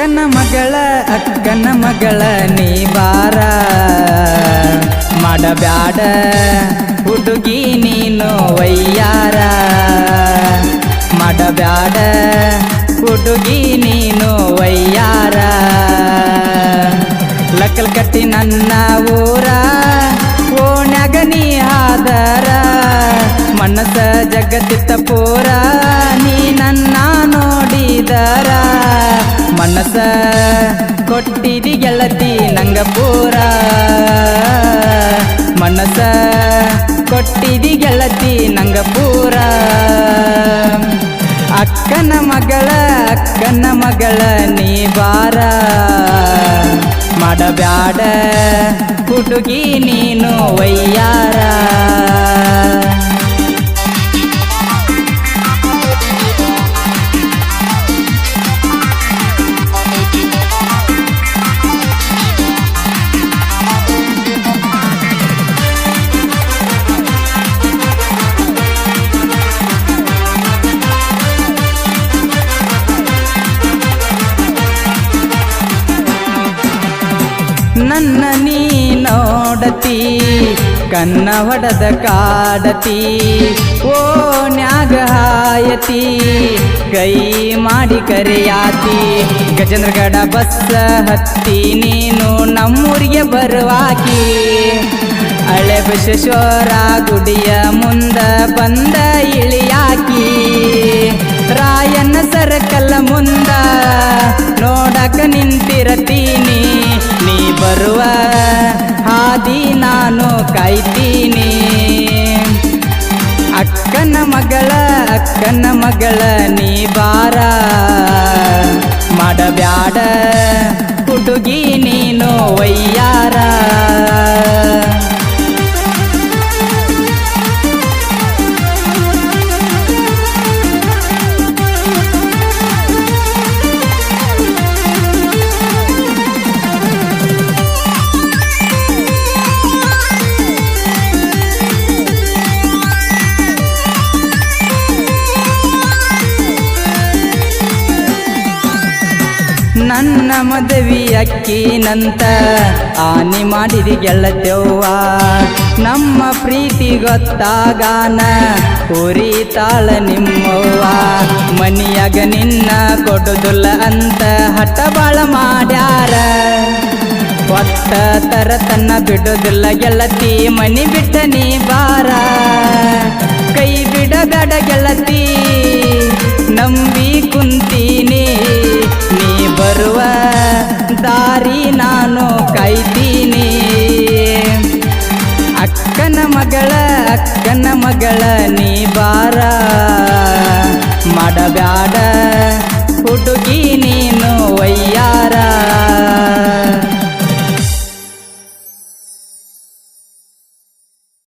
ಅಕ್ಕನ ಮಗಳ ನೀ ಬಾರ ಮಾಡಬ್ಯಾಡ ಹುಡುಗಿ ನೀನು ವಯ್ಯಾರ ಮಾಡಬ್ಯಾಡ ಹುಡುಗಿ ನೀನು ವಯ್ಯಾರ ಲಕ್ಕಲ್ ಕಟ್ಟಿ ನನ್ನ ಊರ ಓಣ್ಯಾಗ ನೀ ಹಾದರ ಮನಸ ಜಗತ್ತಿತ್ತ ಪೂರ ನೀ ನನ್ನ ನೋಡಿದರ ಮನಸ ಕೊಟ್ಟಿದಿ ಗೆಳತಿ ನಂಗ ಪೂರ ಮನಸ ಕೊಟ್ಟಿದಿ ಗೆಳತಿ ನಂಗ ಪೂರ ಅಕ್ಕನ ಮಗಳ ನೀ ಬಾರ ಮಾಡಬ್ಯಾಡ ಹುಡುಗಿ ನೀನು ವಯ್ಯಾರ ನನ್ನ ನೀ ನೋಡತಿ ಕನ್ನ ಹೊಡೆದ ಕಾಡತಿ ಓಣ್ಯಾಗ ಹಾಯತಿ ಕೈ ಮಾಡಿ ಕರೆಯಾತಿ ಗಜೇಂದ್ರಗಡ ಬಸ್ ಹತ್ತಿ ನೀನು ನಮ್ಮೂರಿಗೆ ಬರುವಾಕಿ ಹಳೆ ಬಸವೇಶ್ವರ ಗುಡಿಯ ಮುಂದ ಬಂದ ಇಳಿಯಾಕಿ ರಾಯಣ್ಣ ಸರ್ಕಲ್ ಮುಂದ ನೋಡಕ ನಿಂತಿರತೀನಿ ನೀ ಬರುವ ಹಾದಿ ನಾನು ಕಾಯ್ತೀನಿ ಅಕ್ಕನ ಮಗಳ ನೀ ಬಾರ ಮಾಡಬ್ಯಾಡ ಹುಡುಗಿ ನೀನು ವಯ್ಯಾರ ನನ್ನ ಮದುವೆ ಅಕ್ಕಿನಂತ ಆನಿ ಮಾಡಿದಿ ಗೆಳತ್ಯವ್ವ ನಮ್ಮ ಪ್ರೀತಿ ಗೊತ್ತಾಗಾನ ಉರಿತಾಳ ನಿಮ್ಮವ್ವ ಮನಿಯಾಗ ನಿನ್ನ ಕೊಡುದಿಲ್ಲ ಅಂತ ಹಠ ಬಾಳ ಮಾಡ್ಯಾರ ಒಟ್ಟ ತರತನ ಬಿಡುದಿಲ್ಲ ಗೆಳತಿ ಮನಿ ಬಿಟ್ಟ ನೀ ಬಾರ ಕೈ ಬಿಡಬೇಡ ಗೆಳತಿ ನಂಬಿ ಕುಂತೀನಿ ನೀ ಬರುವ ದಾರಿ ನಾನು ಕಾಯ್ತೀನಿ ಅಕ್ಕನ ಮಗಳ ನೀ ಬಾರ ಮಾಡಬ್ಯಾಡ ಹುಡುಗಿ ನೀನು ವಯ್ಯಾರ